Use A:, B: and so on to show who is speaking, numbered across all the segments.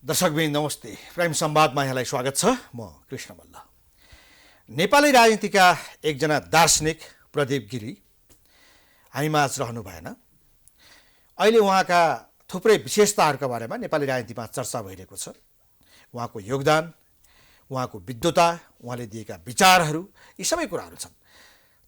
A: दर्शकबिन नमस्ते। प्राइम संवादमा यहाँलाई स्वागत छ। म कृष्ण मल्ल। नेपाली राजनीतिका एकजना दार्शनिक प्रदीप गिरी हामीमाझ रहनु भएन। अहिले उहाँका थुप्रै विशेषताहरूका बारेमा नेपाली राजनीतिमा चर्चा भइरहेको छ। उहाँको योगदान, उहाँको विद्वता, उहाँले दिएका विचारहरू, यी सबै कुराहरू छन्।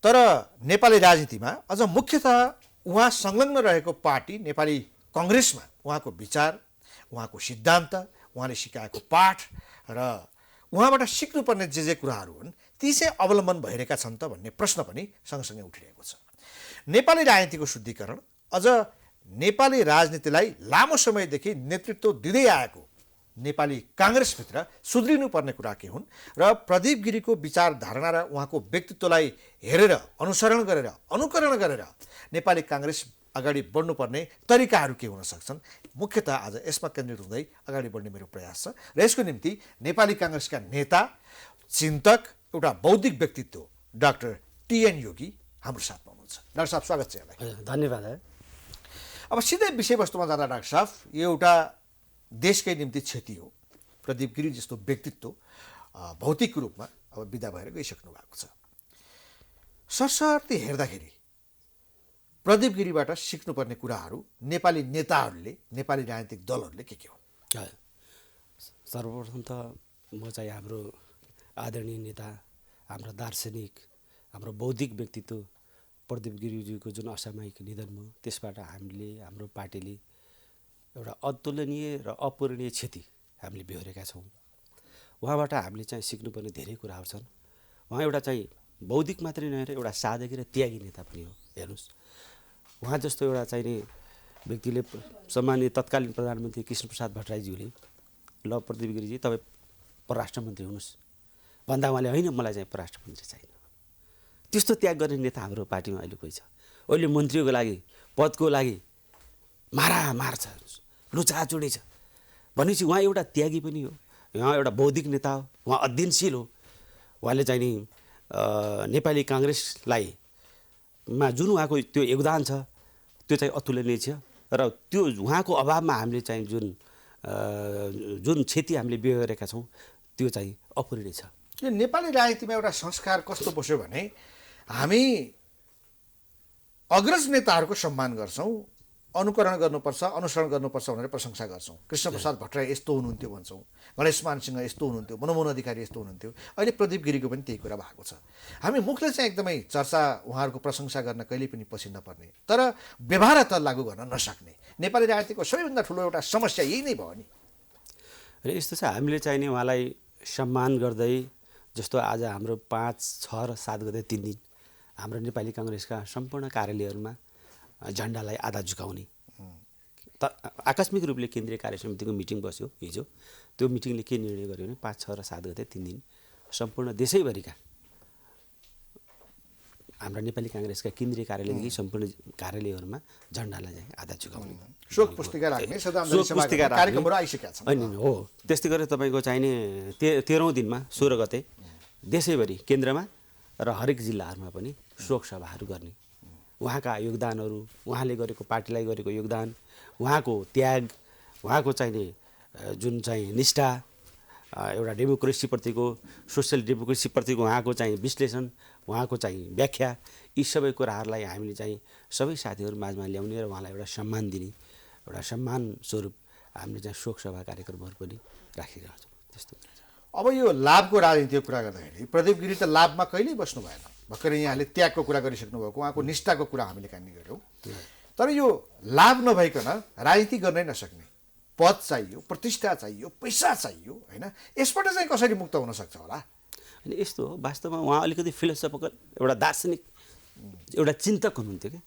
A: तर नेपाली राजनीतिमा अझ मुख्यतः उहाँ संलग्न रहेको पार्टी नेपाली कांग्रेसमा उहाँको विचार, उहाँको सिद्धान्त, उहाँले सिकाएको पाठ र उहाँबाट सिक्नुपर्ने जे कुराहरू हुन् ती चाहिँ अवलम्बन भइरहेका छन् त भन्ने प्रश्न पनि सँगसँगै उठिरहेको छ। नेपाली राजनीतिको शुद्धिकरण, अझ नेपाली राजनीतिलाई लामो समयदेखि नेतृत्व दिँदै आएको नेपाली कांग्रेसभित्र सुध्रिनुपर्ने कुरा के हुन् र प्रदीप गिरीको विचार धारणा र उहाँको व्यक्तित्वलाई हेरेर, अनुसरण गरेर, अनुकरण गरेर नेपाली कांग्रेस अगाडि बढ्नुपर्ने तरिकाहरू के हुन सक्छन्, मुख्यतः आज यसमा केन्द्रित हुँदै अगाडि बढ्ने मेरो प्रयास छ। र यसको निम्ति नेपाली कांग्रेसका नेता, चिन्तक, एउटा बौद्धिक व्यक्तित्व डाक्टर टी.एन. योगी हाम्रो साथमा हुनुहुन्छ। डाक्टर साहब, स्वागत छ यहाँलाई।
B: धन्यवाद।
A: अब सिधै विषयवस्तुमा जाँदा डाक्टर साहब, यो एउटा देशकै निम्ति क्षति हो। प्रदीप गिरी जस्तो व्यक्तित्व भौतिक रूपमा अब विदा भएर गइसक्नु भएको छ। सरसर्ती हेर्दाखेरि प्रदीप गिरीबाट सिक्नुपर्ने कुराहरू नेपाली नेताहरूले, नेपाली राजनीतिक दलहरूले के हो?
B: सर्वप्रथम त म चाहिँ हाम्रो आदरणीय नेता, हाम्रो दार्शनिक, हाम्रो बौद्धिक व्यक्तित्व प्रदीप गिरीजीको जुन असामयिक निधन भयो, त्यसबाट हामीले, हाम्रो पार्टीले एउटा अतुलनीय र अपूरणीय क्षति हामीले बेहोरेका छौँ। उहाँबाट हामीले चाहिँ सिक्नुपर्ने धेरै कुराहरू छन्। उहाँ एउटा चाहिँ बौद्धिक मात्रै नहेर एउटा साधकी र त्यागी नेता पनि हो। हेर्नुहोस्, उहाँ जस्तो एउटा चाहिने व्यक्तिले, सम्माननीय तत्कालीन प्रधानमन्त्री कृष्णप्रसाद भट्टराईज्यूले, ल प्रदीप गिरीजी तपाईँ परराष्ट्र मन्त्री हुनुहोस् भन्दा उहाँले होइन, मलाई चाहिँ परराष्ट्र मन्त्री चाहिएन। त्यस्तो त्याग गर्ने नेता हाम्रो पार्टीमा अहिले कोही छ? अहिले मन्त्रीको लागि, पदको लागि मारामार छ, लुचाचुडी छ भनेपछि उहाँ एउटा त्यागी पनि हो, उहाँ एउटा बौद्धिक नेता हो, उहाँ अध्ययनशील हो। उहाँले चाहिँ नि नेपाली काङ्ग्रेसलाई मा जुन उहाँको त्यो योगदान छ त्यो चाहिँ अतुलनीय छ। र त्यो उहाँको अभावमा हामीले चाहिँ जुन क्षति हामीले बेहोरेका छौँ त्यो चाहिँ अपूरणीय छ।
A: यो नेपाली राजनीतिमा एउटा संस्कार कस्तो बस्यो भने हामी अग्रज नेताहरूको सम्मान गर्छौँ, अनुकरण गर्नुपर्छ, अनुसरण गर्नुपर्छ भनेर प्रशंसा गर्छौँ। कृष्णप्रसाद भट्टराई यस्तो हुनुहुन्थ्यो भन्छौँ, गणेशमान सिंह यस्तो हुनुहुन्थ्यो, मनमोहन अधिकारी यस्तो हुनुहुन्थ्यो। अहिले प्रदीप गिरीको पनि त्यही कुरा भएको छ। हामी मुखले चाहिँ एकदमै चर्चा, उहाँहरूको प्रशंसा गर्न कहिल्यै पनि पछि नपर्ने, तर व्यवहार त लागू गर्न नसक्ने नेपाली राजनीतिको सबैभन्दा ठुलो एउटा समस्या यही नै भयो नि।
B: र यस्तो छ, हामीले चाहिँ नि उहाँलाई सम्मान गर्दै, जस्तो आज हाम्रो 5, 6 र 7 गते 3 दिन हाम्रो नेपाली काङ्ग्रेसका सम्पूर्ण कार्यालयहरूमा झन्डालाई आधा झुकाउने आकस्मिक रूपले केन्द्रीय कार्य समितिको मिटिङ बस्यो हिजो। त्यो मिटिङले के निर्णय गर्यो भने 5, 6 र 7 गते 3 दिन सम्पूर्ण देशैभरिका हाम्रा नेपाली काङ्ग्रेसका केन्द्रीय कार्यालयदेखि सम्पूर्ण कार्यालयहरूमा झन्डालाई चाहिँ आधा झुकाउने,
A: शोक पुस्तिका राख्ने, कार्यक्रमहरू आइसकेका छन्।
B: होइन हो, त्यस्तै गरेर तपाईँको चाहिने 13औँ दिनमा 16 गते देशैभरि केन्द्रमा र हरेक जिल्लाहरूमा पनि शोक सभाहरू गर्ने। उहाँका योगदानहरू, उहाँले गरेको, पार्टीलाई गरेको योगदान, उहाँको त्याग, उहाँको चाहिने जुन चाहिँ निष्ठा, एउटा डेमोक्रेसीप्रतिको, सोसियल डेमोक्रेसीप्रतिको उहाँको चाहिँ विश्लेषण, उहाँको चाहिँ व्याख्या, यी सबै कुराहरूलाई हामीले चाहिँ सबै साथीहरू माझमा ल्याउने र उहाँलाई एउटा सम्मान दिने, एउटा सम्मान स्वरूप हामीले चाहिँ शोक सभा कार्यक्रमहरू पनि राखिरहेका छौँ। त्यस्तो
A: अब यो लाभको राजनीतिको कुरा गर्दाखेरि प्रदीप गिरी त लाभमा कहिल्यै बस्नु भएन। भर्खरै यहाँले त्यागको कुरा गरिसक्नु भएको, उहाँको निष्ठाको कुरा हामीले कानी गऱ्यौँ। तर यो लाभ नभइकन राजनीति गर्नै नसक्ने, पद चाहियो, प्रतिष्ठा चाहियो, पैसा चाहियो, होइन, यसबाट चाहिँ कसरी मुक्त हुन सक्छ होला?
B: अनि यस्तो हो, वास्तवमा उहाँ अलिकति फिलोसफिकल एउटा दार्शनिक, एउटा चिन्तक हुनुहुन्थ्यो कि।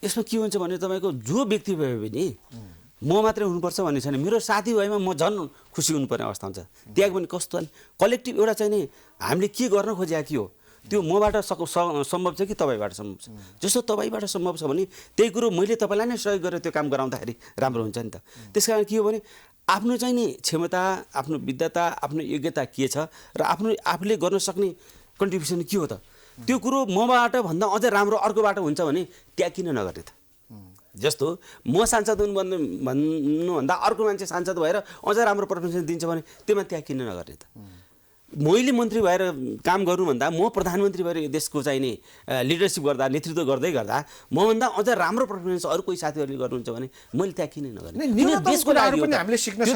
B: यसमा के हुन्छ भने तपाईँको जो व्यक्ति भयो भने म मात्रै हुनुपर्छ भन्ने छैन, मेरो साथी भएमा म झन् खुसी हुनुपर्ने अवस्था हुन्छ। त्याग पनि कस्तो कलेक्टिभ एउटा चाहिँ नि हामीले के गर्न खोजेका के हो, त्यो मबाट सम्भव छ कि तपाईँबाट सम्भव छ। जस्तो तपाईँबाट सम्भव छ भने त्यही कुरो मैले तपाईँलाई नै सहयोग गरेर त्यो काम गराउँदाखेरि राम्रो हुन्छ नि त। त्यस कारण के हो भने आफ्नो चाहिँ नि क्षमता, आफ्नो विद्वता, आफ्नो योग्यता के छ र आफूले गर्न सक्ने कन्ट्रिब्युसन के हो त, त्यो कुरो मबाट भन्दा अझै राम्रो अर्कोबाट हुन्छ भने त्याग किन नगर्ने त? जस्तो म सांसद हुनु भन्नुभन्दा अर्को मान्छे सांसद भएर अझ राम्रो पर्फर्मेन्स दिन्छ भने त्यसमा त्यहाँ किन नगर्ने त? मैले मन्त्री भएर काम गर्नुभन्दा म प्रधानमन्त्री भएर यो देशको चाहिने लिडरसिप गर्दा नेतृत्व गर्दै गर्दा मभन्दा अझ राम्रो पर्फर्मेन्स अरू कोही साथीहरूले गर्नुहुन्छ भने मैले त्यहाँ किन नगर्ने? देशको लागि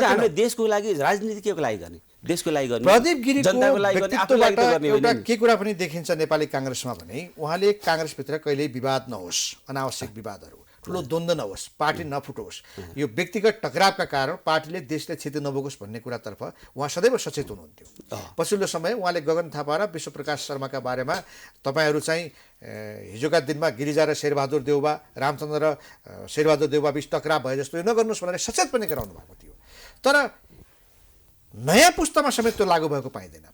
B: हामीले देशको लागि राजनीति केको लागि गर्ने? देशको लागि गर्ने,
A: प्रदीप गिरीको
B: जनताको लागि गर्ने, आफूलाई लागि गर्ने होइन
A: एउटा
B: नि।
A: के कुरा पनि देखिन्छ नेपाली काङ्ग्रेसमा भने उहाँले काङ्ग्रेसभित्र कहिल्यै विवाद नहोस्, अनावश्यक विवादहरू, ठुलो द्वन्द्व नहोस्, पार्टी नफुटोस्, यो व्यक्तिगत टकरावका कारण पार्टीले देशले क्षति नभोगोस् भन्ने कुरातर्फ उहाँ सदैव सचेत हुनुहुन्थ्यो। पछिल्लो समय उहाँले गगन थापा र विश्वप्रकाश शर्माका बारेमा तपाईँहरू चाहिँ हिजोका दिनमा गिरिजा र शेरबहादुर देउवा, रामचन्द्र र शेरबहादुर देउवा बिच टकराव भए जस्तो यो नगर्नुहोस् भनेर सचेत पनि गराउनु भएको थियो। तर नयाँ पुस्तामा समेत त्यो लागू भएको पाइँदैन।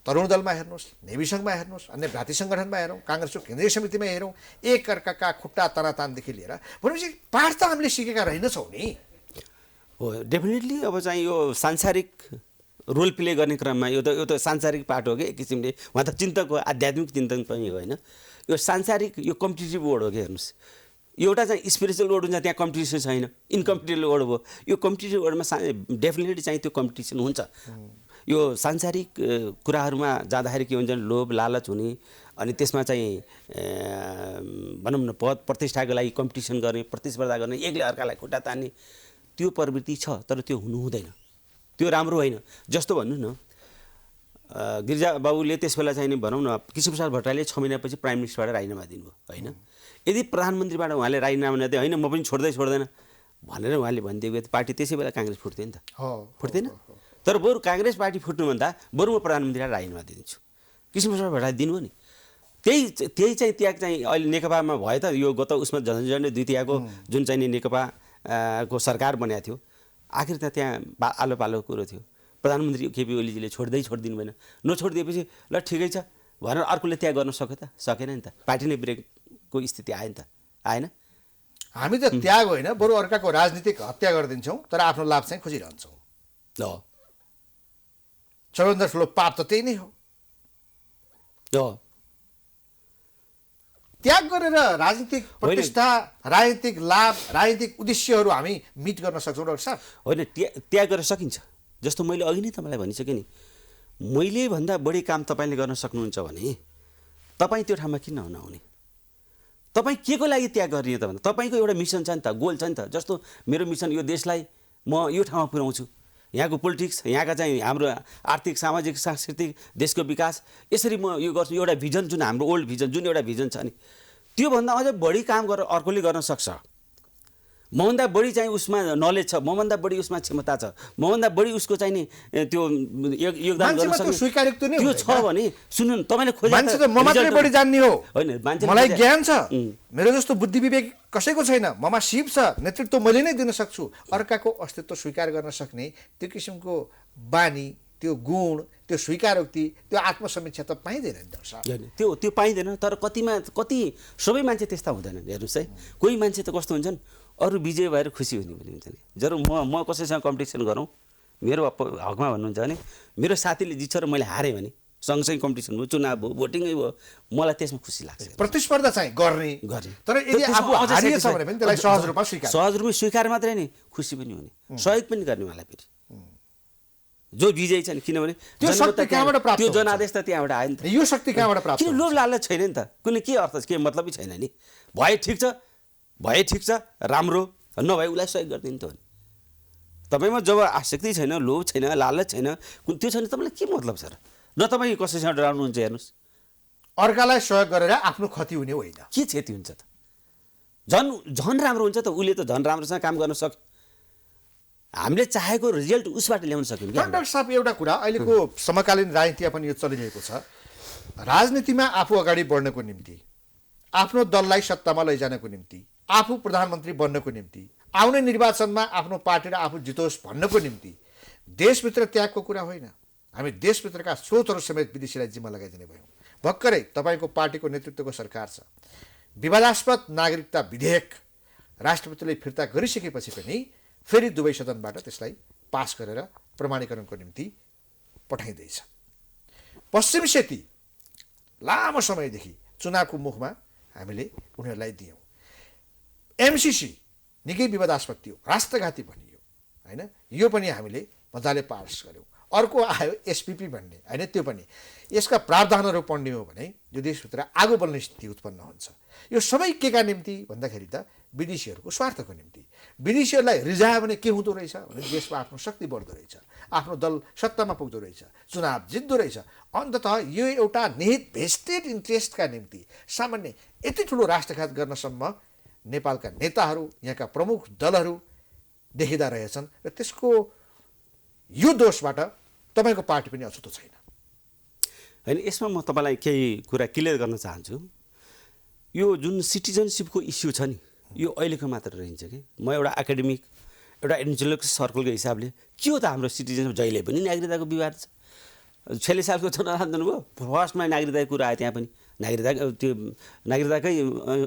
A: तरुण दलमा हेर्नुहोस्, नेवी सङ्घमा हेर्नुहोस्, अन्य भ्राती सङ्गठनमा हेरौँ, काङ्ग्रेसको केन्द्रीय समितिमा हेरौँ, एक अर्काका खुट्टा तनातानदेखि लिएर भनेपछि पाठ त हामीले सिकेका रहेनछौँ नि।
B: हो, डेफिनेटली अब चाहिँ यो सांसारिक रोल प्ले गर्ने क्रममा यो त सांसारिक पार्ट हो कि एक किसिमले। उहाँ त चिन्तक हो, आध्यात्मिक चिन्तक पनि हो होइन। यो सांसारिक यो कम्पिटिटिभ वर्ड हो कि हेर्नुहोस्, एउटा चाहिँ स्पिरिचुअल वर्ड हुन्छ, त्यहाँ कम्पिटिसन छैन, इनकम्पिटिटिभ वर्ड हो। यो कम्पिटिटिभ वर्डमा डेफिनेटली चाहिँ त्यो कम्पिटिसन हुन्छ। यो सांसारिक कुराहरूमा जाँदाखेरि के हुन्छ भने लोभ लालच हुने, अनि त्यसमा चाहिँ भनौँ न पद प्रतिष्ठाको लागि कम्पिटिसन गर्ने, प्रतिस्पर्धा गर्ने, एकले अर्कालाई खुट्टा तान्ने, त्यो प्रवृत्ति छ। तर त्यो हुनु हुँदैन, त्यो राम्रो होइन। जस्तो भन्नु न, गिरिजा बाबुले त्यस बेला चाहिँ भनौँ न कृष्णप्रसाद भट्टराईले 6 महिनापछि प्राइम मिनिस्टरबाट राजीनामा दिनुभयो होइन। यदि प्रधानमन्त्रीबाट उहाँले राजीनामा दिए होइन म पनि छोड्दैन भनेर उहाँले भनिदिएको थियो, पार्टी त्यसै बेला काङ्ग्रेस फुट्थ्यो नि त, फुट्दैन? तर बरु काङ्ग्रेस पार्टी फुट्नुभन्दा बरु म प्रधानमन्त्रीलाई राजीनामा दिन्छु, कृष्णप्रसाद भट्टराई दिनुभयो नि। त्यही चाहिँ त्याग चाहिँ अहिले नेकपामा भयो त। यो गत उसमा झन्डै द्वितीयको जुन चाहिँ नेकपा को सरकार बनेको थियो, आखिर त त्यहाँ आलो पालो कुरो थियो। प्रधानमन्त्री केपी ओलीजीले छोडिदिनु भएन, नछोडिदिएपछि ल ठिकै छ भनेर अर्कोले त्याग गर्न सक्यो त? सकेन नि त। पार्टी नै ब्रेकको स्थिति आयो नि त, आएन?
A: हामी त त्याग होइन, बरु अर्काको राजनीतिक हत्या गरिदिन्छौँ, तर आफ्नो लाभ चाहिँ खोजिरहन्छौँ। सबैभन्दा ठुलो पाप त त्यही नै हो। त्याग गरेर राजनीतिक प्रतिष्ठा, राजनीतिक लाभ, राजनीतिक उद्देश्यहरू हामी मिट गर्न सक्छौँ डाक्टर साहब?
B: होइन, त्याग गर्न सकिन्छ। जस्तो मैले अघि नै तपाईँलाई भनिसकेँ नि, मैले भन्दा बढी काम तपाईँले गर्न सक्नुहुन्छ भने तपाईँ त्यो ठाउँमा किन नहुने? तपाईँ के को लागि त्याग गर्ने त भन्दा तपाईँको एउटा मिसन छ नि त, गोल छ नि त। जस्तो मेरो मिसन यो देशलाई म यो ठाउँमा पुर्याउँछु, यहाँको पोलिटिक्स, यहाँका चाहिँ हाम्रो आर्थिक सामाजिक सांस्कृतिक देशको विकास, यसरी म यो गर्छु। एउटा भिजन, जुन हाम्रो ओल्ड भिजन, जुन एउटा भिजन छ नि, त्योभन्दा अझै बढी काम गरेर अर्कोले गर्न सक्छ। मभन्दा बढी चाहिँ उसमा नलेज छ, मभन्दा बढी उसमा क्षमता छ, मभन्दा बढी उसको चाहिँ नि त्यो योगदान गर्न सक्ने त्यो छ भने सुन्नु न, तपाईँले खोजे
A: मान्छे त म मात्रै बढी जान्ने हो
B: होइन, मान्छे
A: मलाई ज्ञान छ, मेरो जस्तो बुद्धि विवेक कसैको छैन, ममा सिप छ, नेतृत्व मैले नै दिन सक्छु। अर्काको अस्तित्व स्वीकार गर्न सक्ने त्यो किसिमको बानी, त्यो गुण, त्यो स्वीकारोक्ति, त्यो आत्मसमीक्षा त पाइँदैन नि डाक्टर साहब।
B: त्यो पाइँदैन। तर कति सबै मान्छे त्यस्ता हुँदैनन्। हेर्नुहोस् है, कोही मान्छे त कस्तो हुन्छन्, अरू विजय भएर खुसी हुने पनि हुन्छ नि। जरो म कसैसँग कम्पिटिसन गरौँ, मेरो हकमा भन्नुहुन्छ भने मेरो साथीले जित्छ र मैले हारेँ भने सँगसँगै कम्पिटिसन भयो, चुनाव भयो, भोटिङै भयो, मलाई त्यसमा खुसी लाग्छ।
A: प्रतिस्पर्धा चाहिँ गर्ने, तर यदि आफू हारिएछ भने पनि त्यसलाई सहज रूपमा
B: स्वीकार मात्रै नि, खुसी पनि हुने, सहयोग पनि गर्ने उहाँलाई फेरि जो विजय छन्। किनभने
A: त्यो शक्ति कहाँबाट प्राप्त
B: त्यो जनादेश त त्यहाँबाट आयो नि त।
A: यो शक्ति कहाँबाट प्राप्त?
B: किन लोभ लालच छैन नि त, कुनै के अर्थ, के मतलबै छैन नि। भए ठिक छ, राम्रो नभए उसलाई सहयोग गरिदिनु त हो नि। तपाईँमा जब आसक्ति छैन, लोभ छैन, लालच छैन, त्यो छैन, तपाईँलाई के मतलब छ र? न तपाईँ कसैसँग डराउनुहुन्छ। हेर्नुहोस्,
A: अर्कालाई सहयोग गरेर आफ्नो क्षति हुने होइन,
B: के क्षति हुन्छ त? झन् राम्रो हुन्छ त, उसले त झन् राम्रोसँग काम गर्न सक्छ। हामीले चाहेको रिजल्ट उसबाट ल्याउन सक्यौँ।
A: डाक्टर साहब, एउटा कुरा अहिलेको समकालीन राजनीतिमा पनि यो चलिरहेको छ, राजनीतिमा आफू अगाडि बढ्नको निम्ति, आफ्नो दललाई सत्तामा लैजानको निम्ति, आफू प्रधानमन्त्री बन्नको निम्ति, आउने निर्वाचनमा आफ्नो पार्टी र आफू जितोस् भन्नको निम्ति देशभित्र त्यागको कुरा होइन। हामी देशभित्रका स्रोतहरू समेत विदेशीलाई जिम्मा लगाइदिने भयौँ। भर्खरै तपाईँको पार्टीको नेतृत्वको सरकार छ, विवादास्पद नागरिकता विधेयक राष्ट्रपतिले फिर्ता गरिसकेपछि पनि फेरि दुवै सदनबाट त्यसलाई पास गरेर प्रमाणीकरणको निम्ति पठाइँदैछ। पश्चिम सेती लामो समयदेखि चुनावको मुखमा हामीले उनीहरूलाई दियौँ। एमसिसी निकै विवादास्पद थियो, राष्ट्रघाती भनियो होइन। यो पनि हामीले मजाले पास गऱ्यौँ। अर्को आयो एसपिपी भन्ने होइन, त्यो पनि यसका प्रावधानहरू पढ्ने हो भने यो देशभित्र आगो बल्ने स्थिति उत्पन्न हुन्छ। यो सबै के का निम्ति भन्दाखेरि त विदेशीहरूको स्वार्थको निम्ति। विदेशीहरूलाई रिझायो भने के हुँदो रहेछ भने देशमा आफ्नो शक्ति बढ्दो रहेछ, आफ्नो दल सत्तामा पुग्दो रहेछ, चुनाव जित्दो रहेछ। अन्ततः यो एउटा निहित भेस्टेड इन्ट्रेस्टका निम्ति सामान्य यति ठुलो राष्ट्रघात गर्नसम्म नेपालका नेताहरू, यहाँका प्रमुख दलहरू देखिँदा रहेछन् र त्यसको यो दोषबाट तपाईँको पार्टी पनि अछुतो छैन
B: होइन। यसमा म तपाईँलाई केही कुरा क्लियर गर्न चाहन्छु। यो जुन सिटिजनसिपको इस्यु छ नि, यो अहिलेको मात्र रहन्छ कि। म एउटा एकाडेमिक, एउटा इन्टेलेक्चुअल सर्कलको हिसाबले के हो त हाम्रो सिटिजनसिप? जहिले पनि नागरिकताको विवाद छ। 46 सालको चुनाव भयो, फर्स्टमा नागरिकताको कुरा आयो, त्यहाँ पनि नागरिकताकै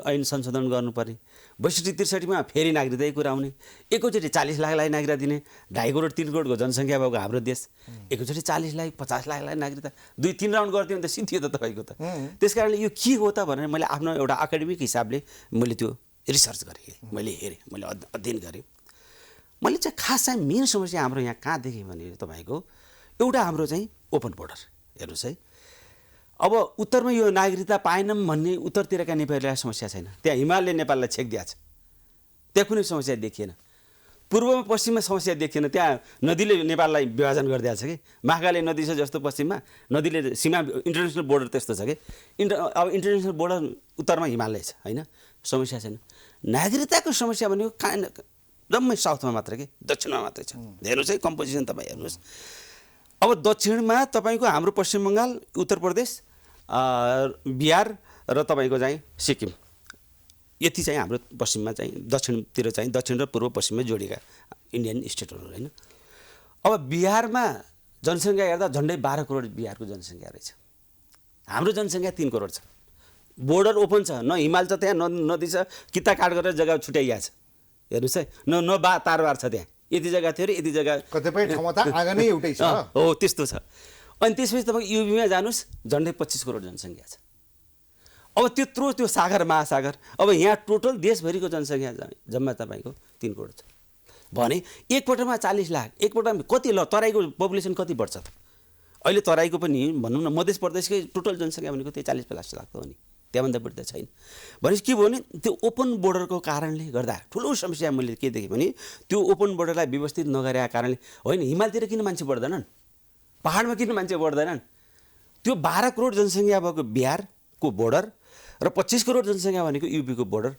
B: ऐन संशोधन गर्नुपर्ने। 62-63मा फेरि नागरिकताकै कुरा आउने। एकैचोटि 40 लाखलाई नागरिकता दिने। 2.5 करोड 3 करोडको जनसङ्ख्या भएको हाम्रो देश एकैचोटि 40 लाख 50 लाखलाई नागरिकता 2-3 राउन्ड गर्थ्यो भने त सिद्धियो त तपाईँको त। त्यस कारणले यो के हो त भनेर मैले आफ्नो एउटा एकाडेमिक हिसाबले मैले त्यो रिसर्च गरेँ, मैले हेरेँ, मैले अध्ययन गरेँ। मैले चाहिँ खास चाहिँ मेन समस्या हाम्रो यहाँ कहाँ देखेँ भने तपाईँको एउटा हाम्रो चाहिँ ओपन बोर्डर। हेर्नुहोस् है, अब उत्तरमा यो नागरिकता पाएनौँ भन्ने उत्तरतिरका नेपालीलाई समस्या छैन, त्यहाँ हिमालले नेपाललाई छेकिदिएको छ, त्यहाँ कुनै समस्या देखिएन। पूर्वमा पश्चिममा समस्या देखिएन, त्यहाँ नदीले नेपाललाई विभाजन गरिदिएको छ कि। महाकाली नदी छ जस्तो पश्चिममा, नदीले सीमा इन्टरनेसनल बोर्डर त्यस्तो छ कि। अब इन्टरनेसनल बोर्डर उत्तरमा हिमालय छ होइन, समस्या छैन। नागरिकताको समस्या भनेको जम्मै साउथमा मात्र कि, दक्षिणमा मात्रै छ। हेर्नुहोस् है कम्पोजिसन तपाईँ हेर्नुहोस्। अब दक्षिणमा तपाईँको हाम्रो पश्चिम बङ्गाल, उत्तर प्रदेश, बिहार र तपाईँको चाहिँ सिक्किम, यति चाहिँ हाम्रो पश्चिममा चाहिँ दक्षिणतिर चाहिँ दक्षिण र पूर्व पश्चिममा जोडिएका इन्डियन स्टेटहरू होइन। अब बिहारमा जनसङ्ख्या हेर्दा झन्डै 12 करोड बिहारको जनसङ्ख्या रहेछ। हाम्रो जनसङ्ख्या 3 करोड छ। बोर्डर ओपन छ, न हिमाल छ त्यहाँ, न नदी छ, किता काट गरेर जग्गा छुट्याइएको छ। हेर्नुहोस् है, न तारबार छ त्यहाँ, यति जग्गा थियो र यति जग्गा,
A: कतिपय ठाउँमा त आँगनै एउटै छ।
B: हो त्यस्तो छ। अनि त्यसपछि तपाईँ युपीमा जानुहोस्, झन्डै 25 करोड जनसङ्ख्या छ। अब त्यो सागर महासागर, अब यहाँ टोटल देशभरिको जनसङ्ख्या जम्मा तपाईँको 3 करोड छ भने एकपल्टमा 40 लाख, एकपल्टमा कति ल तराईको पपुलेसन कति बढ्छ त? अहिले तराईको पनि भनौँ न मध्य प्रदेशकै टोटल जनसङ्ख्या भनेको त्यही 40-50 लाख हो नि, त्यहाँभन्दा बढी त छैन। भनेपछि के भयो भने त्यो ओपन बोर्डरको कारणले गर्दा ठुलो समस्या मैले के देखेँ भने त्यो ओपन बोर्डरलाई व्यवस्थित नगरेका कारणले होइन। हिमालतिर किन मान्छे बढ्दैनन्, पहाडमा किन मान्छे बढ्दैनन्? त्यो 12 करोड जनसङ्ख्या भएको बिहारको बोर्डर र 25 करोड जनसङ्ख्या भनेको युपीको बोर्डर,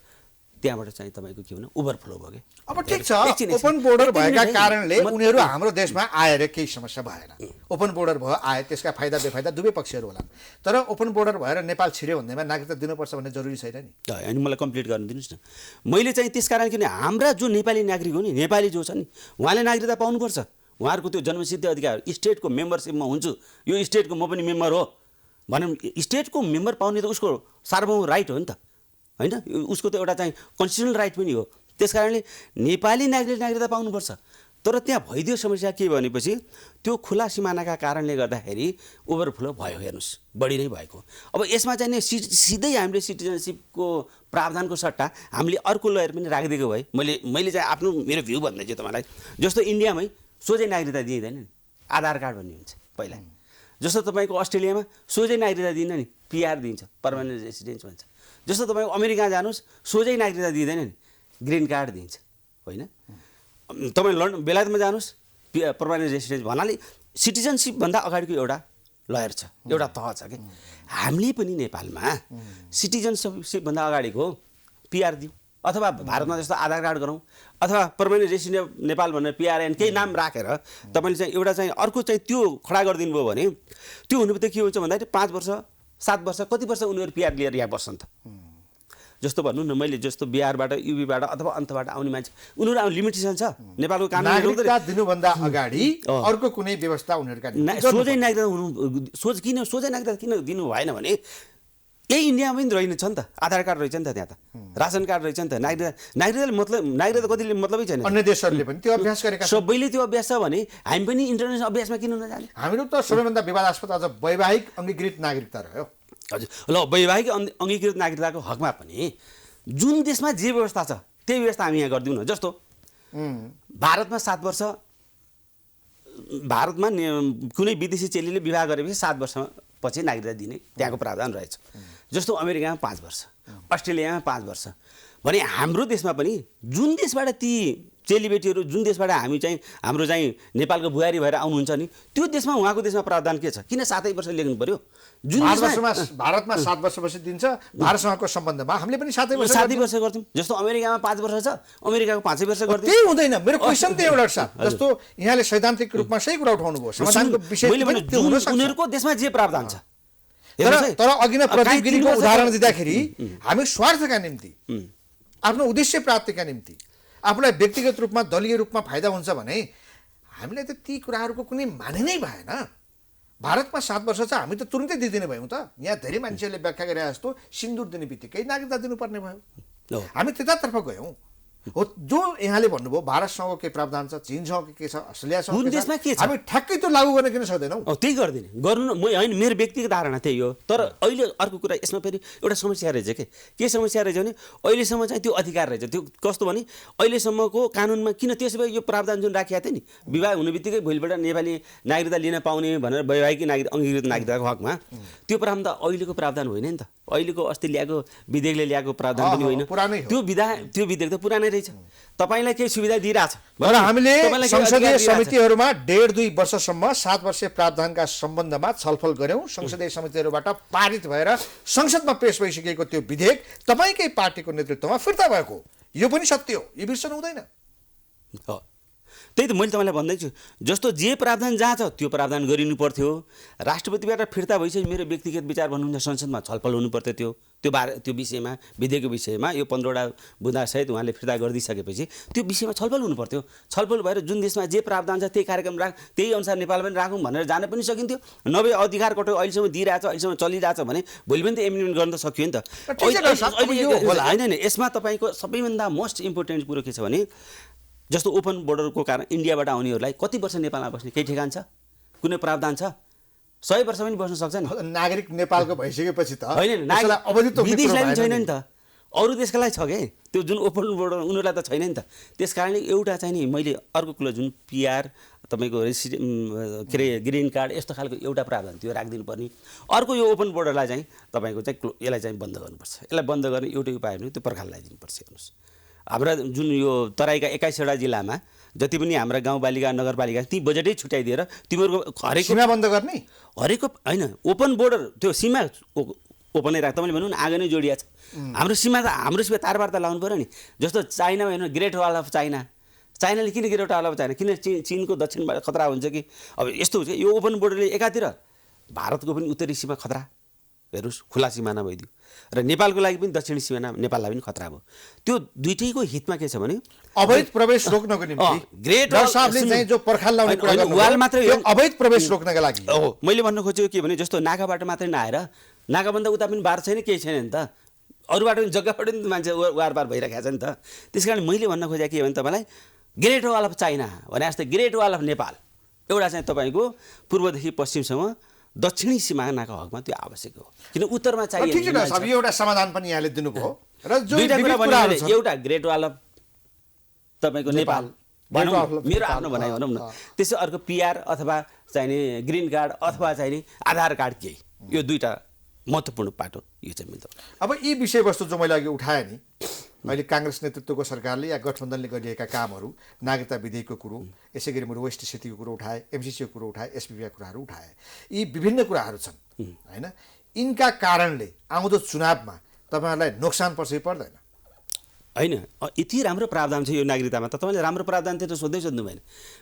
B: त्यहाँबाट चाहिँ तपाईँको के भने ओभरफ्लो भयो कि।
A: अब ठिक छ, ओपन बोर्डर भएका कारणले उनीहरू हाम्रो देशमा आएर केही समस्या भएन। ओपन बोर्डर भयो, आए, त्यसका फाइदा बेफाइदा दुवै पक्षहरू होला। तर ओपन बोर्डर भएर नेपाल छिर्यो भन्दैमा नागरिकता दिनुपर्छ भन्ने जरुरी छैन नि।
B: अनि मलाई कम्प्लिट गर्न दिनुहोस् न। मैले चाहिँ त्यस कारण किन हाम्रा जो नेपाली नागरिक हो नि, नेपाली जो छ नि, उहाँले नागरिकता पाउनुपर्छ। उहाँहरूको त्यो जन्मसिद्ध अधिकार, स्टेटको मेम्बरसिपमा हुन्छु, यो स्टेटको म पनि मेम्बर हो भनौँ, स्टेटको मेम्बर पाउने त उसको सार्वभौम राइट हो नि त होइन, उसको त एउटा चाहिँ कन्स्टिट्युसनल राइट पनि हो। त्यस कारणले नेपाली नागरिकता पाउनुपर्छ। तर त्यहाँ भइदियो समस्या के भनेपछि त्यो खुला सिमानाका कारणले गर्दाखेरि ओभरफ्लो भयो। हेर्नुहोस् बढी नै भएको। अब यसमा चाहिँ नि सिधै हामीले सिटिजनसिपको प्रावधानको सट्टा हामीले अर्को लयर पनि राखिदिएको भए मैले चाहिँ आफ्नो मेरो भ्यू भन्दैछु तपाईँलाई। जस्तो इन्डियामै सोझै नागरिकता दिइँदैन नि, आधार कार्ड भन्ने हुन्छ पहिला। जस्तो तपाईँको अस्ट्रेलियामा सोझै नागरिकता दिँदैन नि, पिआर दिन्छ, पर्मानेन्ट रेसिडेन्स भन्छ। जस्तो तपाईँको अमेरिका जानुहोस्, सोझै नागरिकता दिँदैन नि, ग्रिन कार्ड दिन्छ होइन। तपाईँ बेलायतमा जानुहोस्, पर्मानेन्ट रेसिडेन्स भन्नाले सिटिजनसिपभन्दा अगाडिको एउटा लयर छ, एउटा तह छ कि। हामीले पनि नेपालमा सिटिजनसिपभन्दा अगाडिको पिआर दिउँ, अथवा भारतमा जस्तो आधार कार्ड गरौँ, अथवा पर्मानेन्ट रेसिडेन्ट नेपाल भनेर पिआरएन केही नाम राखेर तपाईँले चाहिँ एउटा चाहिँ अर्को चाहिँ त्यो खडा गरिदिनु भयो भने त्यो हुनु बित्तिकै के हुन्छ भन्दाखेरि 5 वर्ष 7 वर्ष कति वर्ष उनीहरू पिआर लिएर यहाँ बस्छन् त। जस्तो भन्नु न, मैले जस्तो बिहारबाट, युपीबाट अथवा अन्तबाट आउने मान्छे, उनीहरू लिमिटेसन छ नेपालको कानुन।
A: नागरिकता दिनुभन्दा अगाडि अर्को कुनै व्यवस्था उनीहरूका
B: सोझै नागरिकता हुनु, सोझै नागरिकता किन दिनु भएन भने यही इन्डियामा पनि रहेछ नि त, आधार कार्ड रहेछ नि त, त्यहाँ त रासन कार्ड रहेछ नि त। नागरिकता कतिले मतलबै छैन।
A: अन्य देशहरूले पनि त्यो अभ्यास गरेका छन्,
B: सबैले त्यो अभ्यास छ भने हामी पनि इन्टरनेसनल अभ्यासमा किन नजाने?
A: हामीहरू त सबैभन्दा विवादास्पद अझ वैवाहिक अङ्गीकृत नागरिकता रह्यो।
B: हजुर, ल वैवाहिक अङ्गीकृत नागरिकताको हकमा पनि जुन देशमा जे व्यवस्था छ त्यही व्यवस्था हामी यहाँ गरिदिउँ न। जस्तो भारतमा 7 वर्ष भारतमा कुनै विदेशी चेलीले विवाह गरेपछि 7 वर्षपछि नागरिकता दिने त्यहाँको प्रावधान रहेछ। जस्तो अमेरिकामा 5 वर्ष, अस्ट्रेलियामा 5 वर्ष। भने हाम्रो देशमा पनि जुन देशबाट ती चेलीबेटीहरू जुन देशबाट हाम्रो नेपालको बुहारी भएर आउनुहुन्छ नि त्यो देशमा उहाँको देशमा प्रावधान के छ? किन 7 वर्ष लेख्नु पर्यो? जुन
A: भारतमा 7 वर्षपछि दिन्छ, भारतसँगको सम्बन्धमा हामीले पनि 7
B: वर्ष गर्थ्यौँ। जस्तो अमेरिकामा 5 वर्ष छ, अमेरिकाको 5 वर्ष गर्थ्यौँ।
A: त्यही हुँदैन। मेरो क्वेसन त्यही एउटा छ। जस्तो यहाँले सैद्धान्तिक रूपमा सही कुरा उठाउनु भयो, समाधानको विषय
B: उनीहरूको देशमा जे प्रावधान छ।
A: तर अघि नै प्रदीप गिरीको उदाहरण दिँदाखेरि हामी स्वार्थका निम्ति, आफ्नो उद्देश्य प्राप्तिका निम्ति, आफूलाई व्यक्तिगत रूपमा दलीय रूपमा फाइदा हुन्छ भने हामीलाई त ती कुराहरूको कुनै माने नै भएन। भारतमा 7 वर्ष छ, हामी त तुरुन्तै दिइदिने भयौँ त। यहाँ धेरै मान्छेहरूले व्याख्या गरे जस्तो सिन्दुर दिने बित्तिकै नागरिकता दिनुपर्ने भयो। हामी त्यतातर्फ गयौँ। हो जो यहाँले भन्नुभयो भारतसँग के प्रावधान छ, चीनसँग के छ, अस्ट्रेलियासँग के छ, हामी ठ्याक्कै त्यो लागू गर्न किन सक्दैनौँ?
B: त्यही गरिदिने गर्नु न। होइन, मेरो व्यक्तिगत धारणा त्यही हो। तर अहिले अर्को कुरा यसमा फेरि एउटा समस्या रहेछ के समस्या रहेछ भने अहिलेसम्म चाहिँ त्यो अधिकार रहेछ। त्यो कस्तो भने अहिलेसम्मको कानुनमा किन त्यसो भए यो प्रावधान जुन राखिएको थियो नि विवाह हुने बित्तिकै भोलिबाट नेपाली नागरिकता लिन पाउने भनेर वैवाहिक अङ्गीकृत नागरिकताको हकमा, त्यो प्रावधान त अहिलेको प्रावधान होइन नि त। अहिलेको अस्ति ल्याएको विधेयकले ल्याएको प्रावधान पनि होइन। त्यो विधेयक त पुरानै रहेछ। तपाईलाई केही सुविधा दिइरहेछ
A: तर हामीले संसदीय समितिहरूमा 1.5-2 वर्षसम्म 7 वर्षीय प्रावधानका सम्बन्धमा छलफल गर्यौं। संसदीय समितिहरूबाट पारित भएर संसदमा पेश भइसकेको त्यो विधेयक तपाईकै पार्टीको नेतृत्वमा फिर्ता भएको, यो पनि सत्य हो, यो बिर्सनु हुँदैन।
B: त्यही त मैले तपाईँलाई भन्दैछु। जस्तो जे प्रावधान जहाँ छ त्यो प्रावधान गरिनु पर्थ्यो। राष्ट्रपतिबाट फिर्ता भइसक्यो, मेरो व्यक्तिगत विचार भन्नुहुन्छ, संसदमा छलफल हुनु पर्थ्यो त्यो विषयमा, विधेयकको विषयमा। यो 15वटा बुँदासहित उहाँले फिर्ता गरिदिइसकेपछि त्यो विषयमा छलफल हुनु पर्थ्यो। छलफल भएर जुन देशमा जे प्रावधान छ त्यही कार्यक्रम त्यही अनुसार नेपाल पनि राखौँ भनेर जान पनि सकिन्थ्यो। नभए अधिकार कटो अहिलेसम्म दिइरहेछ, अहिलेसम्म चलिरहेछ भने भोलि पनि त एमेन्डमेन्ट गर्न त सकियो नि त। होइन, यसमा तपाईँको सबैभन्दा मोस्ट इम्पोर्टेन्ट कुरो के छ भने जस्तो ओपन बोर्डरको कारण इन्डियाबाट आउनेहरूलाई कति वर्ष नेपालमा बस्ने केही ठेगान छ? कुनै प्रावधान छ? 100 वर्ष पनि बस्न सक्छ नि।
A: नागरिक नेपालको भइसकेपछि त
B: होइन, विदेशलाई पनि छैन नि त। अरू देशका लागि छ के त्यो जुन ओपन बोर्डर, उनीहरूलाई त छैन नि त। त्यस कारणले एउटा चाहिँ नि मैले अर्को कुरा जुन पिआर तपाईँको के अरे ग्रिन कार्ड यस्तो खालको एउटा प्रावधान त्यो राखिदिनु पर्ने। अर्को यो ओपन बोर्डरलाई चाहिँ तपाईँको चाहिँ यसलाई चाहिँ बन्द गर्नुपर्छ। यसलाई बन्द गर्ने एउटै उपाय हो भने त्यो पर्खाल लगाइदिनुपर्छ। हेर्नुहोस्, हाम्रा जुन यो तराईका 21वटा जिल्लामा जति पनि हाम्रा गाउँपालिका नगरपालिका ती बजेटै छुट्याइदिएर तिमीहरूको हरेक
A: सीमा बन्द गर्ने,
B: हरेकको होइन ओपन बोर्डर त्यो सीमा ओपनै राख। तपाईँले भन्नु न आगो नै जोडिया छ। हाम्रो सीमा तारबार त लाउनु पऱ्यो नि। जस्तो चाइनामा हेर्नु, ग्रेट वाल अफ चाइना। चाइनाले किन ग्रेट वाल अफ चाइना? किन चीनको दक्षिणबाट खतरा हुन्छ कि? अब यस्तो हुन्छ यो ओपन बोर्डरले एकातिर भारतको पनि उत्तरी सीमा खतरा, हेर्नुहोस् खुला सिमाना भइदियो, र नेपालको लागि पनि दक्षिणी सिमाना नेपाललाई पनि खतरा भयो। त्यो दुईटैको हितमा के छ भने
A: अवैध प्रवेश रोक्नको निम्ति
B: ग्रेट
A: साहबले चाहिँ जो पर्खाल लाउने कुरा गर्नु
B: वाल मात्रै
A: यो अवैध प्रवेश रोक्नका लागि
B: हो। मैले भन्न खोजेको के भने जस्तो नाकाबाट मात्रै नआएर नाकाभन्दा उता पनि बार छैन, केही छैन नि त। अरूबाट पनि जग्गाबाट पनि मान्छे वारबार भइरहेको छ नि त। त्यस कारण मैले भन्न खोजेको के भने तपाईँलाई ग्रेट वाल अफ चाइना भने जस्तै ग्रेट वाल अफ नेपाल एउटा चाहिँ तपाईँको पूर्वदेखि पश्चिमसम्म दक्षिणी सिमानाको हकमा त्यो आवश्यक हो। किन उत्तरमा चाहिए
A: ठीक छ सब एउटा समाधान पनि यहाँले दिनुभयो र जो
B: दुईटा कुरा भने एउटा ग्रेट वाल अफ तपाईँको नेपाल भनौँ, मेरो आफ्नो भनाइ भनौँ न। त्यसै अर्को पिआर अथवा चाहिने ग्रिन कार्ड अथवा चाहिने आधार कार्ड केही, यो दुईटा महत्त्वपूर्ण पाटो यो चाहिँ मिल्छ।
A: अब यी विषयवस्तु जो मैले अघि उठाएँ नि, अहिले काङ्ग्रेस नेतृत्वको सरकारले या गठबन्धनले गरिएका कामहरू, नागरिकता विधेयकको कुरो, यसै गरी मैले वेस्ट स्थितिको कुरो उठाएँ, एमसिसीको कुरो उठाएँ, एसपिपीका कुराहरू उठाएँ। यी विभिन्न कुराहरू छन् होइन। यिनका कारणले आउँदो चुनावमा तपाईँहरूलाई नोक्सान पर्छ कि पर्दैन?
B: होइन, यति राम्रो प्रावधान छ यो नागरिकतामा त तपाईँले राम्रो प्रावधान थियो त सोध्नु भएन।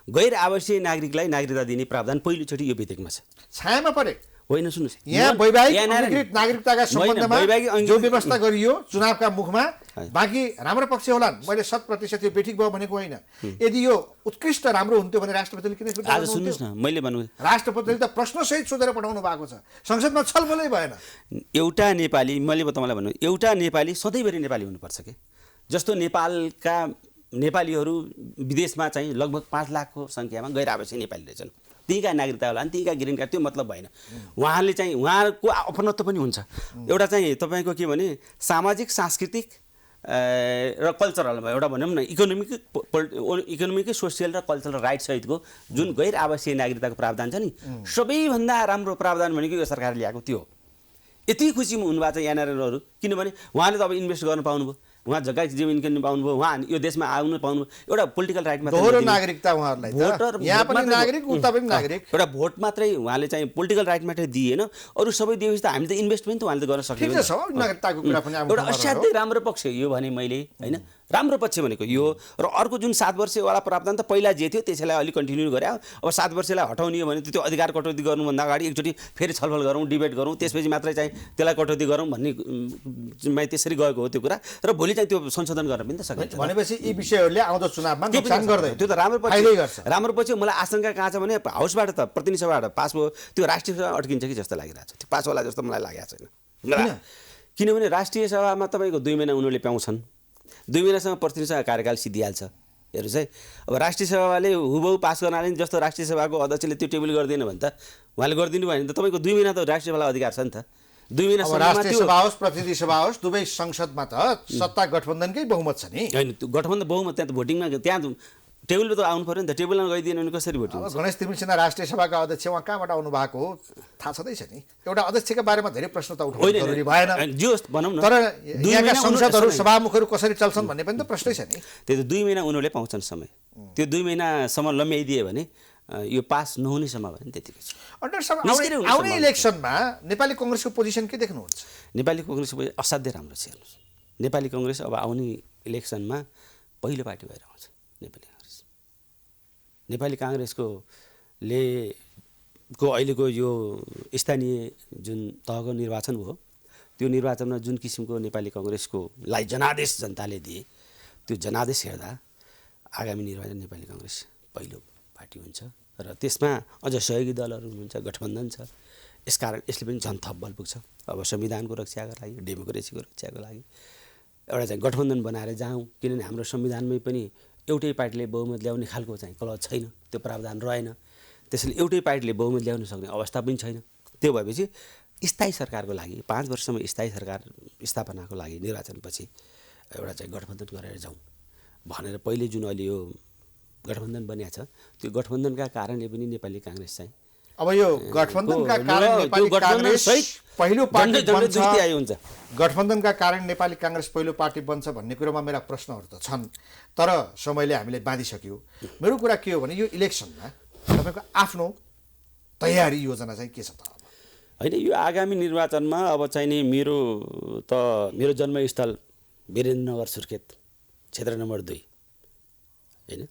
B: गैर आवासीय नागरिकलाई नागरिकता दिने प्रावधान पहिलोचोटि यो विधेयकमा छ।
A: छायामा परे
B: होइन, सुन्नुहोस्,
A: यहाँ वैवाहिक अङ्गीकृत नागरिकताका सम्बन्धमा जो व्यवस्था गरियो चुनावका मुखमा, बाँकी राम्रो पक्ष होलान्, मैले 100% यो बेठिक भयो भनेको होइन। यदि यो उत्कृष्ट राम्रो हुन्थ्यो भने राष्ट्रपतिले किन
B: आज सुन्नुहोस् न, मैले भन्नु
A: राष्ट्रपतिले त प्रश्नसहित सोधेर पठाउनु भएको छ, संसदमा छलफलै भएन।
B: एउटा नेपाली, मैले तपाईँलाई भन्नु, एउटा नेपाली सधैँभरि नेपाली हुनुपर्छ के? जस्तो नेपालका नेपालीहरू विदेशमा चाहिँ लगभग 5 लाखको सङ्ख्यामा गैर आवासीय नेपाली रहेछन्। त्यहीँका नागरिकता होला अनि त्यहीँका ग्रिन कार्ड, त्यो मतलब भएन। उहाँले चाहिँ उहाँको अपनत्व पनि हुन्छ। एउटा चाहिँ तपाईँको के भने सामाजिक सांस्कृतिक र कल्चरल एउटा भनौँ न इकोनोमिकै सोसियल र कल्चरल राइट सहितको जुन गैर आवासीय नागरिकताको प्रावधान छ नि सबैभन्दा राम्रो प्रावधान भनेको यो सरकारले ल्याएको त्यो हो। यति खुसी हुनुभएको छ यहाँनिरहरू, किनभने उहाँले त अब इन्भेस्ट गर्न पाउनुभयो, उहाँ जग्गा जमिन किन्न पाउनुभयो, उहाँ यो देशमा आउनु पाउनुभयो, एउटा पोलिटिकल राइट मात्रै
A: दोहोरो नागरिकता उहाँहरूलाई
B: भोटर
A: यहाँ पनि नागरिक उता पनि नागरिक
B: एउटा भोट मात्रै उहाँले चाहिँ पोलिटिकल राइट मात्रै दिएन, अरू सबै दिएपछि त हामी त इन्भेस्टमेन्ट त उहाँले त गर्न सक्दैन।
A: नागरिकताको कुरा पनि
B: एउटा असाध्यै राम्रो पक्ष यो भने मैले होइन, राम्रो पक्ष भनेको यो। र अर्को जुन 7 वर्षवाला प्रावधान त पहिला जे थियो त्यसैलाई अलिक कन्टिन्यू गरे, अब 7 वर्षलाई हटाउने हो भने त्यो अधिकार कटौती गर्नुभन्दा अगाडि एकचोटि फेरि छलफल गरौँ, डिबेट गरौँ, त्यसपछि मात्रै चाहिँ त्यसलाई कटौती गरौँ भन्ने त्यसरी गएको हो त्यो कुरा। र भोलि चाहिँ त्यो संशोधन गर्न पनि त सकिन्छ।
A: भनेपछि यी विषयहरूले आउँदो चुनावमा नोक्सान गर्दैन,
B: त्यो त राम्रो पक्ष। राम्रो पक्ष मलाई आशंका कहाँ छ भने हाउसबाट त प्रतिनिधि सभाबाट पास भयो, त्यो राष्ट्रिय सभा अड्किन्छ कि जस्तो लागिरहेको छ, त्यो पास होला जस्तो मलाई लागेको छैन। किनभने राष्ट्रिय सभामा तपाईँको 2 महिना उनीहरूले पाउँछन्, 2 महिनासँग प्रतिनिधि सभा कार्यकाल सिद्धिहाल्छ। हेर्नुहोस् है, अब राष्ट्रिय सभाले हुबहु पास गर्नाले जस्तो राष्ट्रिय सभाको अध्यक्षले त्यो टेबल गरिदिएन भने त उहाँले गरिदिनु भयो भने त तपाईँको 2 महिना त राष्ट्रिय सभालाई अधिकार छ नि त। 2 महिनासम्म
A: राष्ट्रिय सभा होस् प्रतिनिधि सभा होस् दुवै संसदमा त सत्ता गठबन्धनकै बहुमत छ नि।
B: होइन त्यो गठबन्धन बहुमत त्यहाँ त भोटिङमा त्यहाँ टेबलमा त आउनु पऱ्यो नि त, टेबलमा गइदिएन भने कसरी भोटिङ?
A: गणेश तिमिल सिन्हा राष्ट्रिय सभाका अध्यक्ष उहाँ कहाँबाट आउनु भएको हो थाहा छँदैछ नि। एउटा अध्यक्षका बारेमा धेरै प्रश्न त उठाउनु जरुरी भएन,
B: जे होस् भनौँ न,
A: तर यहाँका संसदहरू सभामुखहरू कसरी चल्छन् भन्ने पनि त प्रश्नै छ नि।
B: त्यो त 2 महिना उनीहरूले पाउँछन् समय, त्यो 2 महिनासम्म लम्ब्याइदिए भने यो पास नहुने समय भयो नि त्यतिकै।
A: आउने इलेक्सनमा नेपाली कङ्ग्रेसको पोजिसन के देख्नुहुन्छ?
B: नेपाली कङ्ग्रेसको पोजिसन असाध्यै राम्रो छ। हेर्नुहोस्, नेपाली कङ्ग्रेस अब आउने इलेक्सनमा पहिलो पार्टी भएर आउँछ। नेपाली काङ्ग्रेसको अहिलेको यो स्थानीय जुन तहको निर्वाचन भयो, त्यो निर्वाचनमा जुन किसिमको नेपाली कङ्ग्रेसकोलाई जनादेश जनताले दिए, त्यो जनादेश हेर्दा आगामी निर्वाचन नेपाली कङ्ग्रेस पहिलो पार्टी हुन्छ र त्यसमा अझ सहयोगी दलहरू हुनुहुन्छ, गठबन्धन छ। यसकारण यसले पनि झन् थप बल पुग्छ। अब संविधानको रक्षाको लागि, डेमोक्रेसीको रक्षाको लागि एउटा चाहिँ गठबन्धन बनाएर जाउँ, किनभने हाम्रो संविधानमै पनि एउटै पार्टीले बहुमत ल्याउने खालको चाहिँ क्लज छैन, त्यो प्रावधान रहेन। त्यसैले एउटै पार्टीले बहुमत ल्याउन सक्ने अवस्था पनि छैन। त्यो भएपछि स्थायी सरकारको लागि 5 वर्षसम्म स्थायी सरकार स्थापनाको लागि निर्वाचनपछि एउटा चाहिँ गठबन्धन गरेर जाउँ भनेर पहिले जुन अहिले यो गठबन्धन बनिएको छ, त्यो गठबन्धनका कारणले पनि नेपाली काङ्ग्रेस चाहिँ
A: अब यो गठबन्धनका कारण नेपाली काङ्ग्रेस पहिलो पार्टी बन्छ, गठबन्धनका कारण नेपाली काङ्ग्रेस पहिलो पार्टी बन्छ भन्ने कुरोमा मेरा प्रश्नहरू त छन्, तर समयले हामीले बाँधिसक्यो। मेरो कुरा के हो भने यो इलेक्सनमा तपाईँको आफ्नो तयारी योजना चाहिँ के छ त?
B: होइन, यो आगामी निर्वाचनमा अब चाहिँ नि मेरो जन्मस्थल वीरेन्द्रनगर सुर्खेत क्षेत्र नम्बर 2 होइन,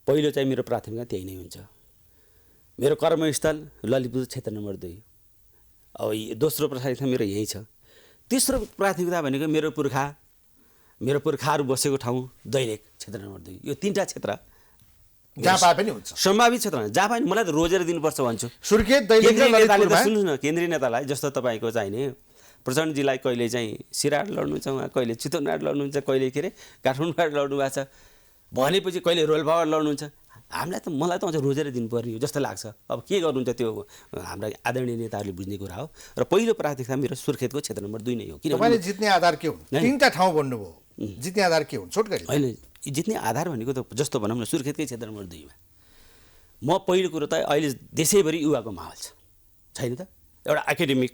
B: पहिलो चाहिँ मेरो प्राथमिकता त्यही नै हुन्छ। मेरो कर्मस्थल ललितपुर क्षेत्र नम्बर 2, अब दोस्रो प्राथमिकता मेरो यहीँ छ। तेस्रो प्राथमिकता भनेको मेरो पुर्खाहरू बसेको ठाउँ दैलेख क्षेत्र नम्बर 2, यो 3टा क्षेत्र
A: जहाँ पाए पनि हुन्छ,
B: सम्भावित क्षेत्रमा जहाँ पाए मलाई त रोजेर दिनुपर्छ भन्छु।
A: सुर्खेत दैलेख र ललितपुरमा
B: सुन्नुहोस् न, केन्द्रीय नेतालाई जस्तो तपाईँको चाहिने प्रचण्डजीलाई कहिले चाहिँ सिराट लड्नुहुन्छ, उहाँ कहिले चितवनबाट लड्नुहुन्छ, कहिले के अरे काठमाडौँबाट लड्नु भएको छ, भनेपछि कहिले रोल्पाबाट लड्नुहुन्छ। मलाई त अझ रोजेर दिनुपर्ने हो जस्तो लाग्छ। अब के गर्नुहुन्छ त्यो हाम्रा आदरणीय नेताहरूले बुझ्ने कुरा हो। र पहिलो प्राथमिकता मेरो सुर्खेतको क्षेत्र नम्बर 2 नै हो। किन
A: तपाईँले जित्ने आधार के हुन्? 3टा ठाउँ भन्नुभयो, जित्ने आधार के हुन्? छोटकरी
B: होइन, जित्ने आधार भनेको त जस्तो भनौँ न सुर्खेतकै क्षेत्र नम्बर 2मा म पहिलो कुरो त अहिले देशैभरि युवाको माहौल छैन त, एउटा एकाडेमिक,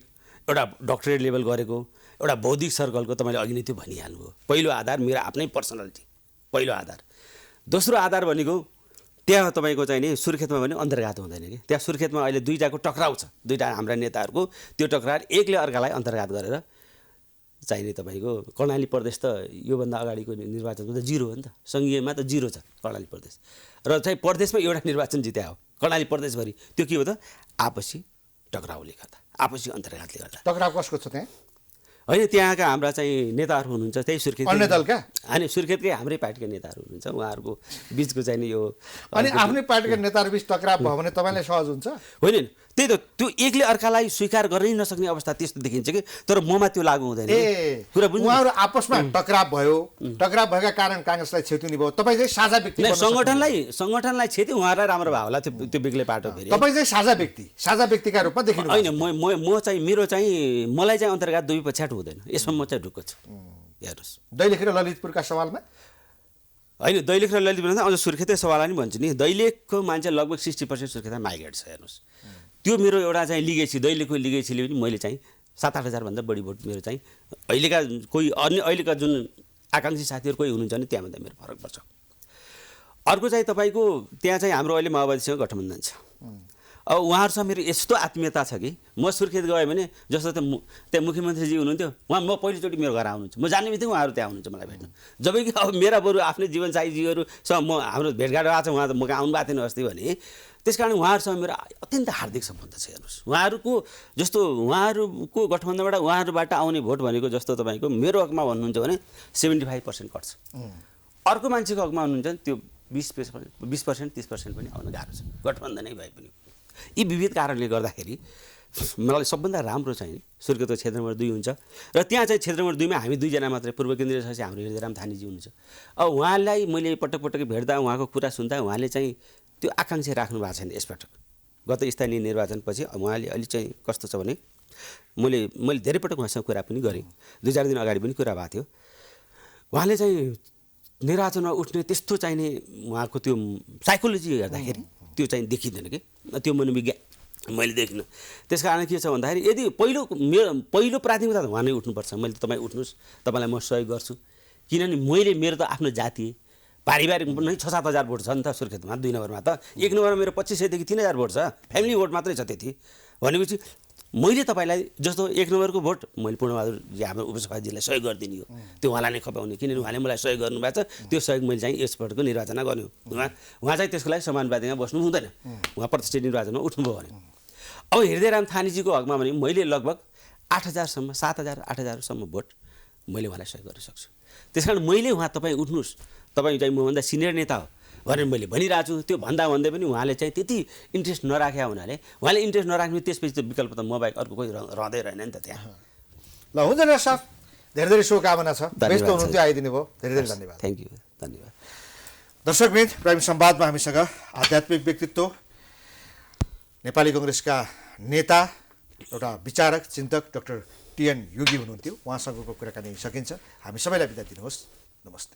B: एउटा डक्टरेट लेभल गरेको, एउटा बौद्धिक सर्कलको तपाईँले अघि नै त्यो भनिहाल्नुभयो। पहिलो आधार मेरो आफ्नै पर्सनालिटी, पहिलो आधार। दोस्रो आधार भनेको त्यहाँ तपाईँको चाहिँ नि सुर्खेतमा पनि अन्तर्घात हुँदैन कि, त्यहाँ सुर्खेतमा अहिले 2टाको टक्राउ छ, 2टा हाम्रा नेताहरूको, त्यो टक्राउ एकले अर्कालाई अन्तर्घात गरेर चाहिने तपाईँको कर्णाली प्रदेश त योभन्दा अगाडिको निर्वाचनको त 0 हो नि त, सङ्घीयमा त 0 छ कर्णाली प्रदेश, र चाहिँ प्रदेशमा एउटा निर्वाचन जित्या हो कर्णाली प्रदेशभरि। त्यो के हो त? आपसी टक्राउले गर्दा, आपसी अन्तर्घातले गर्दा।
A: टक्राउ कसको छ त्यहाँ?
B: होइन, त्यहाँका हाम्रा चाहिँ नेताहरू हुनुहुन्छ, त्यही सुर्खेत
A: अन्य दलका,
B: अनि सुर्खेतकै हाम्रै पार्टीका नेताहरू हुनुहुन्छ, उहाँहरूको बिचको चाहिँ नि यो
A: अनि आफ्नै पार्टीका नेताहरू बिच टक्राउ भयो भने तपाईँलाई सहज हुन्छ?
B: होइन, त्यही त, त्यो एकले अर्कालाई स्वीकार गर्नै नसक्ने अवस्था त्यस्तो देखिन्छ कि, तर ममा त्यो लागु हुँदैन।
A: कुरा बुझ्नु, उहाँहरू आपसमा टक्राउ भयो, टक्राउ भएका कारण काङ्ग्रेसलाई क्षति भयो, तपाईँ चाहिँ साझा व्यक्ति,
B: सङ्गठनलाई क्षति, उहाँहरूलाई राम्रो भयो होला त्यो बेग्लै पाटो फेरि।
A: तपाईँ चाहिँ साझा व्यक्तिका रूपमा देखिनु
B: होइन, म चाहिँ मेरो चाहिँ मलाई चाहिँ अन्तर्गत दुई पछाड हुँदैन, यसमा म चाहिँ ढुक्क छु। हेर्नुहोस्।
A: दैलेख र ललितपुरका सवालमा
B: होइन, दैलेख र ललितपुरमा अझ सुर्खेतै सवाल नि भन्छु नि। दैलेखको मान्छे लगभग 60% सुर्खेतमा माइग्रेट छ। हेर्नुहोस्, त्यो मेरो एउटा चाहिँ लिगेसी, दैलेखको लिगेसीले पनि मैले चाहिँ 7-8 हजारभन्दा बढी भोट मेरो चाहिँ अहिलेका कोही अन्य अहिलेका जुन आकाङ्क्षी साथीहरू कोही हुनुहुन्छ भने त्यहाँभन्दा मेरो फरक पर्छ। अर्को चाहिँ तपाईँको त्यहाँ चाहिँ हाम्रो अहिले माओवादीसँग गठबन्धन छ। अब उहाँहरूसँग मेरो यस्तो आत्मीयता छ कि म सुर्खेत गएँ भने जस्तो त्यहाँ मुख्यमन्त्रीजी हुनुहुन्थ्यो, उहाँ म पहिलोचोटि मेरो घर आउनुहुन्छ, म जाने बित्तिकै उहाँहरू त्यहाँ हुनुहुन्छ मलाई भेट्नु। जबकि अब मेरा बरु आफ्नै जीवनसाथीजीहरूसँग म हाम्रो भेटघाट भएको छ, उहाँ त म कहाँ आउनु भएको थिएन अस्ति भने। त्यस कारण उहाँहरूसँग मेरो अत्यन्त हार्दिक सम्बन्ध छ। हेर्नुहोस्, उहाँहरूको जस्तो उहाँहरूको गठबन्धनबाट उहाँहरूबाट आउने भोट भनेको जस्तो तपाईँको मेरो हकमा भन्नुहुन्छ भने 75% कट्छ। अर्को मान्छेको हकमा हुनुहुन्छ भने त्यो 20%, 30% पनि आउन गाह्रो छ, गठबन्धनै भए पनि। यी विविध कारणले गर्दाखेरि मलाई सबभन्दा राम्रो चाहिँ सुर्खेतको क्षेत्र नम्बर 2 हुन्छ। र त्यहाँ चाहिँ क्षेत्र नम्बर 2 मा हामी दुईजना मात्रै पूर्व केन्द्रीय सदस्य हाम्रो हृदयराम थानीजी हुनुहुन्छ। अब उहाँलाई मैले पटक पटक भेट्दा उहाँको कुरा सुन्दा उहाँले चाहिँ त्यो आकाङ्क्षा राख्नु भएको छैन। यसपटक गत स्थानीय निर्वाचनपछि उहाँले अलि चाहिँ कस्तो छ भने मैले धेरै पटक उहाँसँग कुरा पनि गरेँ, 2-4 दिन अगाडि पनि कुरा भएको थियो। उहाँले चाहिँ निर्वाचनमा उठ्ने त्यस्तो चाहिने उहाँको त्यो साइकोलोजी हेर्दाखेरि त्यो चाहिँ देखिँदैन कि त्यो मनोविज्ञान मैले देखिनँ। त्यस कारण के छ भन्दाखेरि यदि पहिलो प्राथमिकता त उहाँ नै उठ्नुपर्छ। मैले तपाईँ उठ्नुहोस्, तपाईँलाई म सहयोग गर्छु, किनभने मेरो त आफ्नो जातीय पारिवारिक नै 6-7 हजार भोट छ नि त सुर्खेतमा। 2 नम्बरमा त 1 नम्बरमा मेरो 2500 देखि 3000 भोट छ, फ्यामिली भोट मात्रै छ त्यति। भनेपछि मैले तपाईँलाई जस्तो 1 नम्बरको भोट मैले पूर्णबहादुरजी हाम्रो उपसभापतिजीलाई सहयोग गरिदिने हो, त्यो उहाँलाई नै खपाउने, किनभने उहाँले मलाई सहयोग गर्नुभएको छ। त्यो सहयोग मैले चाहिँ यसपटकको निर्वाचनमा गर्नु, उहाँ चाहिँ त्यसको लागि समानुपातिकमा बस्नु हुँदैन, उहाँ प्रतिष्ठित निर्वाचनमा उठ्नुभयो भने। अब हृदयराम थानीजीको हकमा भने मैले लगभग 8000सम्म 7000 8000सम्म भोट मैले उहाँलाई सहयोग गर्न सक्छु। त्यस कारण मैले उहाँ तपाईँ उठ्नुहोस्, तपाईँ चाहिँ मभन्दा सिनियर नेता हो भनेर मैले भनिरहेको छु। त्यो भन्दै पनि उहाँले चाहिँ त्यति इन्ट्रेस्ट नराखेको हुनाले उहाँले इन्ट्रेस्ट नराख्ने त्यसपछि त विकल्प त म बाहेक अर्को कोही रहँदै रहेन नि त त्यहाँ।
A: ल हुन्छ नि साहब, धेरै धेरै शुभकामना छ। व्यस्त हुनुहुन्थ्यो, आइदिनु भयो, धेरै धेरै धन्यवाद।
B: थ्याङ्क यू, धन्यवाद।
A: दर्शकवृन्द, प्राइम संवादमा हामीसँग आध्यात्मिक व्यक्तित्व, नेपाली कङ्ग्रेसका नेता, एउटा विचारक चिन्तक डाक्टर टिएन योगी हुनुहुन्थ्यो। उहाँसँगको कुराकानी सकिन्छ। हामी सबैलाई बिदा दिनुहोस्। नमस्ते।